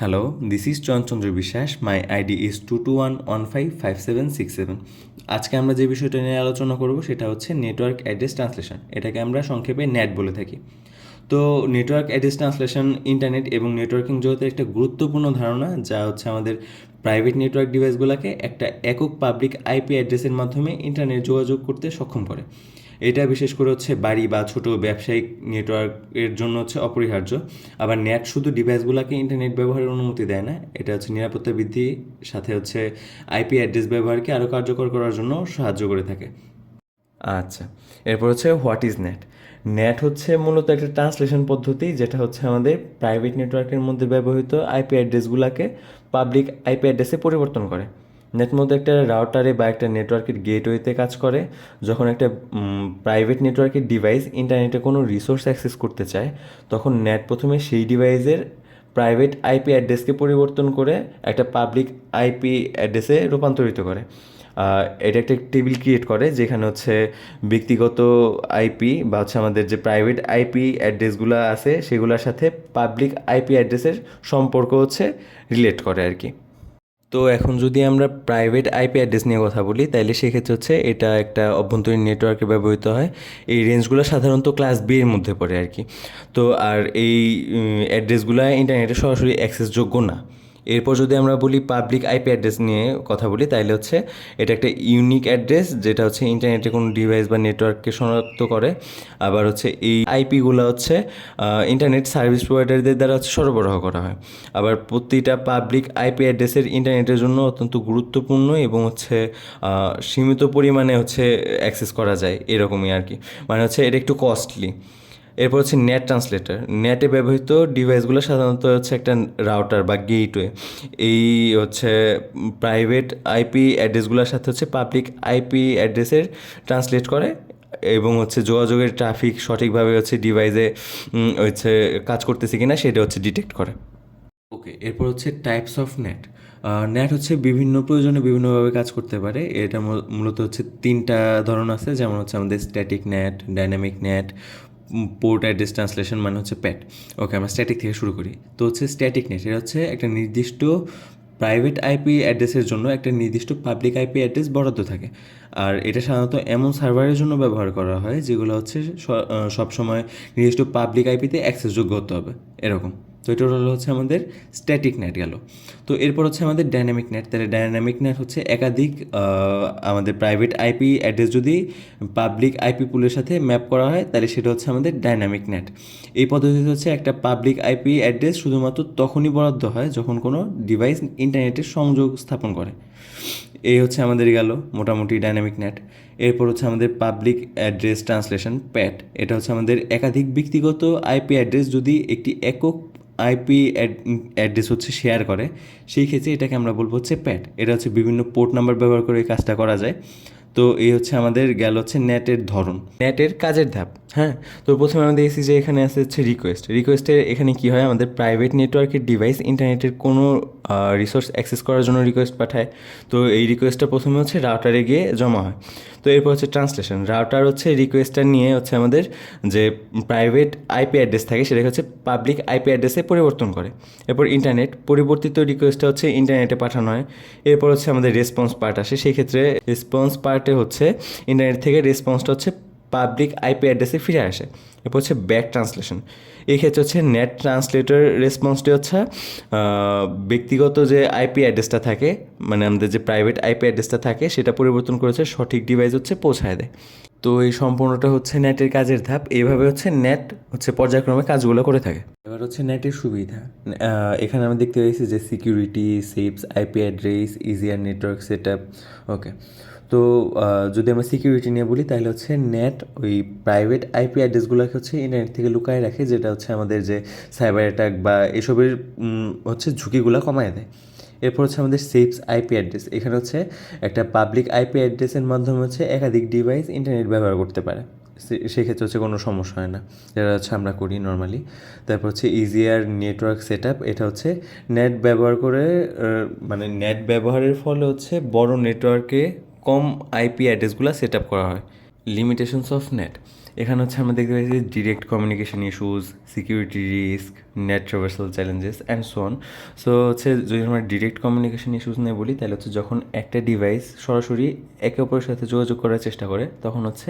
Hello, this is চয়নচন্দ্র বিশ্বাস. My ID is 221155767. আজকে আমরা যে বিষয়টা নিয়ে আলোচনা করব সেটা হচ্ছে নেটওয়ার্ক অ্যাড্রেস ট্রান্সলেশন। এটাকে আমরা সংক্ষেপে নেট বলে থাকি। তো নেটওয়ার্ক অ্যাড্রেস ট্রান্সলেশন ইন্টারনেট এবং নেটওয়ার্কিং জগতের একটা গুরুত্বপূর্ণ ধারণা, যা হচ্ছে আমাদের প্রাইভেট নেটওয়ার্ক ডিভাইসগুলোকে একটা একক পাবলিক আইপি অ্যাড্রেসের মাধ্যমে ইন্টারনেট যোগাযোগ করতে সক্ষম করে। এটা বিশেষ করে হচ্ছে বাড়ি বা ছোট ব্যবসায়িক নেটওয়ার্কের জন্য হচ্ছে অপরিহার্য। আবার নেট শুধু ডিভাইসগুলোকে ইন্টারনেট ব্যবহারের অনুমতি দেয় না, এটা হচ্ছে নিরাপত্তা বৃদ্ধির সাথে হচ্ছে আইপি অ্যাড্রেস ব্যবহারকে আরও কার্যকর করার জন্য সাহায্য করে থাকে। আচ্ছা, এরপর হচ্ছে হোয়াট ইজ নেট। নেট হচ্ছে মূলত একটা ট্রান্সলেশন পদ্ধতি, যেটা হচ্ছে আমাদের প্রাইভেট নেটওয়ার্কের মধ্যে ব্যবহৃত আইপি অ্যাড্রেসগুলোকে পাবলিক আইপি অ্যাড্রেসে পরিবর্তন করে। নেট মধ্যে একটা রাউটারে বা একটা নেটওয়ার্কের গেটওয়েতে কাজ করে। যখন একটা প্রাইভেট নেটওয়ার্কের ডিভাইস ইন্টারনেটে কোনো রিসোর্স অ্যাক্সেস করতে চায়, তখন নেট প্রথমে সেই ডিভাইসের প্রাইভেট আইপি অ্যাড্রেসকে পরিবর্তন করে একটা পাবলিক আইপি অ্যাড্রেসে রূপান্তরিত করে। এটা একটা টেবিল ক্রিয়েট করে, যেখানে হচ্ছে ব্যক্তিগত আইপি বা হচ্ছে আমাদের যে প্রাইভেট আইপি অ্যাড্রেসগুলো আছে সেগুলোর সাথে পাবলিক আইপি অ্যাড্রেসের সম্পর্ক হচ্ছে রিলেট করে আর কি। তো এখন যদি আমরা প্রাইভেট আইপি অ্যাড্রেস নিয়ে কথা বলি, তাহলে সেক্ষেত্রে হচ্ছে এটা একটা অভ্যন্তরীণ নেটওয়ার্কে ব্যবহৃত হয়। এই রেঞ্জগুলো সাধারণত ক্লাস বি এর মধ্যে পড়ে আর কি। তো আর এই অ্যাড্রেসগুলো ইন্টারনেটে সরাসরি অ্যাক্সেসযোগ্য না। এরপর যদি আমরা বলি পাবলিক আইপি অ্যাড্রেস নিয়ে কথা বলি, তাহলে হচ্ছে এটা একটা ইউনিক অ্যাড্রেস, যেটা হচ্ছে ইন্টারনেটে কোনো ডিভাইস বা নেটওয়ার্ককে শনাক্ত করে। আবার হচ্ছে এই আইপিগুলো হচ্ছে ইন্টারনেট সার্ভিস প্রোভাইডারদের দ্বারা হচ্ছে সরবরাহ করা হয়। আবার প্রতিটা পাবলিক আইপি অ্যাড্রেসের ইন্টারনেটের জন্য অত্যন্ত গুরুত্বপূর্ণ এবং হচ্ছে সীমিত পরিমাণে হচ্ছে অ্যাক্সেস করা যায়, এরকমই আর কি। মানে হচ্ছে এটা একটু কস্টলি। এরপর হচ্ছে নেট ট্রান্সলেটর। নেটে ব্যবহৃত ডিভাইসগুলো সাধারণত হচ্ছে একটা রাউটার বা গেটওয়ে। এই হচ্ছে প্রাইভেট আইপি অ্যাড্রেসগুলোর সাথে হচ্ছে পাবলিক আইপি অ্যাড্রেসের ট্রান্সলেট করে এবং হচ্ছে যোগাযোগের ট্রাফিক সঠিকভাবে হচ্ছে ডিভাইসে হচ্ছে কাজ করতেছে কিনা সেটা হচ্ছে ডিটেক্ট করে। ওকে, এরপর হচ্ছে টাইপস অফ নেট। নেট হচ্ছে বিভিন্ন প্রয়োজনে বিভিন্নভাবে কাজ করতে পারে। এটা মূলত হচ্ছে তিনটা ধরন আছে, যেমন হচ্ছে আমাদের static net, dynamic net, port address translation মানে হচ্ছে প্যাট। ওকে, আমরা স্ট্যাটিক থেকে শুরু করি। তো হচ্ছে স্ট্যাটিক নেট, এটা হচ্ছে একটা নির্দিষ্ট প্রাইভেট আইপি অ্যাড্রেসের জন্য একটা নির্দিষ্ট পাবলিক আইপি অ্যাড্রেস বরাদ্দ থাকে। আর এটা সাধারণত এমন সার্ভারের জন্য ব্যবহার করা হয় যেগুলো হচ্ছে সবসময় নির্দিষ্ট পাবলিক আইপিতে অ্যাক্সেসযোগ্য হতে হবে, এরকম। তো এটা হচ্ছে আমাদের স্ট্যাটিক নেট গেল। তো এরপর হচ্ছে আমাদের ডাইনামিক নেট। তাহলে ডাইনামিক নেট হচ্ছে একাধিক আমাদের প্রাইভেট আইপি অ্যাড্রেস যদি পাবলিক আইপি পুলের সাথে ম্যাপ করা হয়, তাহলে সেটা হচ্ছে আমাদের ডাইনামিক নেট। এই পদ্ধতিতে হচ্ছে একটা পাবলিক আইপি অ্যাড্রেস শুধুমাত্র তখনই বরাদ্দ হয় যখন কোনো ডিভাইস ইন্টারনেটের সংযোগ স্থাপন করে। এই হচ্ছে আমাদের গেল মোটামুটি ডাইনামিক নেট। এরপর হচ্ছে আমাদের পাবলিক অ্যাড্রেস ট্রান্সলেশন প্যাট। এটা হচ্ছে আমাদের একাধিক ব্যক্তিগত আইপি অ্যাড্রেস যদি একটি একক আইপি অ্যাড্রেস হচ্ছে শেয়ার করে, সেই ক্ষেত্রে এটাকে আমরা বলবো হচ্ছে প্যাট। এটা হচ্ছে বিভিন্ন পোর্ট নাম্বার ব্যবহার করে এই কাজটা করা যায়। তো এই হচ্ছে আমাদের গেল হচ্ছে নেটের ধরন, নেটের কাজের ধাপ। হ্যাঁ, তো প্রথমে আমরা দেখেছি যে এখানে আছে হচ্ছে রিকোয়েস্টের এখানে কি হয়, আমাদের প্রাইভেট নেটওয়ার্কের ডিভাইস ইন্টারনেটের কোনো রিসোর্স অ্যাক্সেস করার জন্য রিকোয়েস্ট পাঠায়। তো এই রিকোয়েস্টটা প্রথমে হচ্ছে রাউটারে গিয়ে জমা হয়। তো এরপর হচ্ছে ট্রান্সলেশন। রাউটার হচ্ছে রিকোয়েস্টটা নিয়ে হচ্ছে আমাদের যে প্রাইভেট আইপি অ্যাড্রেস থাকে সেটাকে হচ্ছে পাবলিক আইপি অ্যাড্রেসে পরিবর্তন করে। এরপর ইন্টারনেট, পরিবর্তিত রিকোয়েস্টটা হচ্ছে ইন্টারনেটে পাঠানো হয়। এরপর হচ্ছে আমাদের রেসপন্স পার্ট আসে। সেই ক্ষেত্রে রেসপন্স পার্টে হচ্ছে ইন্টারনেট থেকে রেসপন্সটা হচ্ছে পাবলিক আইপি অ্যাড্রেসে ফিরে আসে। এরপর হচ্ছে ব্যাক ট্রান্সলেশন। এই ক্ষেত্রে হচ্ছে নেট ট্রান্সলেটর রেসপন্সটি হচ্ছে ব্যক্তিগত যে আইপি অ্যাড্রেসটা থাকে, মানে আমাদের যে প্রাইভেট আইপি অ্যাড্রেসটা থাকে সেটা পরিবর্তন করেছে সঠিক ডিভাইস হচ্ছে পৌঁছায় দেয়। তো এই সম্পূর্ণটা হচ্ছে নেটের কাজের ধাপ। এইভাবে হচ্ছে নেট হচ্ছে পর্যায়ক্রমে কাজগুলো করে থাকে। এবার হচ্ছে নেটের সুবিধা। এখানে আমরা দেখতে পাচ্ছি যে security, saves IP address, easier network set up. Okay, তো যদি আমরা সিকিউরিটি নিয়ে বলি, তাহলে হচ্ছে নেট ওই প্রাইভেট আইপি অ্যাড্রেসগুলোকে হচ্ছে ইন্টারনেট থেকে লুকায় রাখে, যেটা হচ্ছে আমাদের যে সাইবার অ্যাটাক বা এসবের হচ্ছে ঝুঁকিগুলো কমায় দেয়। এরপর হচ্ছে আমাদের সেভস আইপি অ্যাড্রেস। এখানে হচ্ছে একটা পাবলিক আইপি অ্যাড্রেসের মাধ্যমে হচ্ছে একাধিক ডিভাইস ইন্টারনেট ব্যবহার করতে পারে। সেক্ষেত্রে হচ্ছে কোনো সমস্যা হয় না, যেটা হচ্ছে আমরা করি নর্মালি। তারপর হচ্ছে ইজিয়ার নেটওয়ার্ক সেট আপ। এটা হচ্ছে নেট ব্যবহার করে মানে নেট ব্যবহারের ফলে হচ্ছে বড় নেটওয়ার্কে কম আইপি অ্যাড্রেসগুলো সেট আপ করা হয়। Limitations of net. এখানে হচ্ছে আমরা দেখতে পাচ্ছি direct communication issues, security risk, net traversal challenges and so on. So হচ্ছে যদি আমরা ডিরেক্ট কমিউনিকেশন ইস্যুস নিয়ে বলি, তাহলে হচ্ছে যখন একটা ডিভাইস সরাসরি একে অপরের সাথে যোগাযোগ করার চেষ্টা করে, তখন হচ্ছে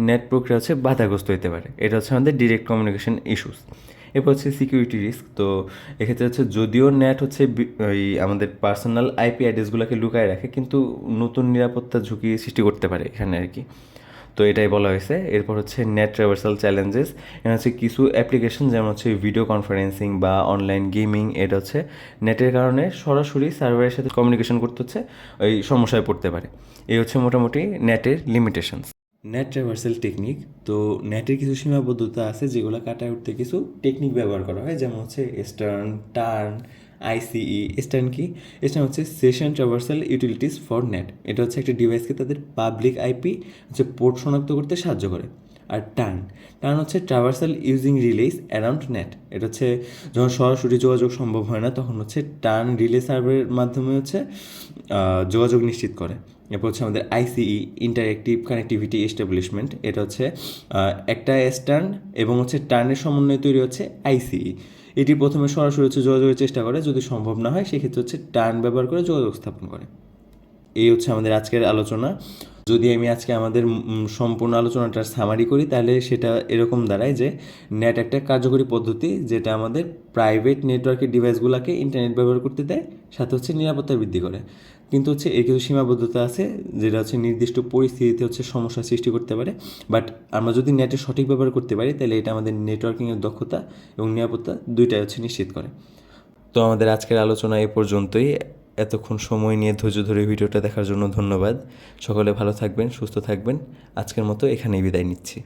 নেট প্রক্রিয়া হচ্ছে বাধাগ্রস্ত হতে পারে। এটা হচ্ছে আমাদের ডিরেক্ট কমিউনিকেশন ইস্যুস। এরপর হচ্ছে সিকিউরিটি রিস্ক। তো এক্ষেত্রে হচ্ছে যদিও নেট হচ্ছে ওই আমাদের পার্সোনাল আইপি অ্যাড্রেসগুলোকে লুকায় রাখে, কিন্তু নতুন নিরাপত্তা ঝুঁকি সৃষ্টি করতে পারে এখানে আর কি। তো এটাই বলা হয়েছে। এরপর হচ্ছে নেট ট্রাভার্সাল চ্যালেঞ্জেস। এখানে হচ্ছে কিছু অ্যাপ্লিকেশন যেমন হচ্ছে ভিডিও কনফারেন্সিং বা অনলাইন গেমিং, এটা হচ্ছে নেটের কারণে সরাসরি সার্ভারের সাথে কমিউনিকেশন করতে হচ্ছে ওই সমস্যায় পড়তে পারে। এই হচ্ছে মোটামুটি নেটের লিমিটেশনস। Net traversal technique. তো নেটের কিছু সীমাবদ্ধতা আছে যেগুলো কাটায় উঠতে কিছু টেকনিক ব্যবহার করা হয়, যেমন হচ্ছে স্টার্ন, টার্ন, আইসিই। স্টার্ন কি? স্টার্ন হচ্ছে session traversal utilities for net. এটা হচ্ছে একটা ডিভাইসকে তাদের পাবলিক আইপি হচ্ছে পোর্ট শনাক্ত করতে সাহায্য করে। আর টার্ন, টার্ন হচ্ছে ট্রাভার্সাল ইউজিং রিলেস অ্যারাউন্ড নেট। এটা হচ্ছে যখন সরাসরি যোগাযোগ সম্ভব হয় না, তখন হচ্ছে টার্ন রিলে সার্ভারের মাধ্যমে হচ্ছে যোগাযোগ নিশ্চিত করে। এরপর হচ্ছে আমাদের আইসিই, ইন্টারঅ্যাক্টিভ কানেক্টিভিটি এস্টাবলিশমেন্ট। এটা হচ্ছে একটা স্টার্ন এবং হচ্ছে টার্নের সমন্বয়ে তৈরি হচ্ছে আইসিই। এটি প্রথমে সরাসরি হচ্ছে যোগাযোগের চেষ্টা করে, যদি সম্ভব না হয় সেক্ষেত্রে হচ্ছে টার্ন ব্যবহার করে যোগাযোগ স্থাপন করে। এই হচ্ছে আমাদের আজকের আলোচনা। যদি আমি আজকে আমাদের সম্পূর্ণ আলোচনাটার সামারি করি, তাহলে সেটা এরকম দাঁড়ায় যে নেট একটা কার্যকরী পদ্ধতি যেটা আমাদের প্রাইভেট নেটওয়ার্কের ডিভাইসগুলোকে ইন্টারনেট ব্যবহার করতে দেয়, সাথে হচ্ছে নিরাপত্তা বৃদ্ধি করে। কিন্তু হচ্ছে এর কিছু সীমাবদ্ধতা আছে, যেটা হচ্ছে নির্দিষ্ট পরিস্থিতিতে হচ্ছে সমস্যা সৃষ্টি করতে পারে। বাট আমরা যদি নেটের সঠিক ব্যবহার করতে পারি, তাহলে এটা আমাদের নেটওয়ার্কিংয়ের দক্ষতা এবং নিরাপত্তা দুইটাই হচ্ছে নিশ্চিত করে। তো আমাদের আজকের আলোচনা এ পর্যন্তই। এতক্ষণ সময় নিয়ে ধৈর্য ধরে ভিডিওটা দেখার জন্য ধন্যবাদ। সকলে ভালো থাকবেন, সুস্থ থাকবেন। আজকের মতো এখানেই বিদায় নিচ্ছি।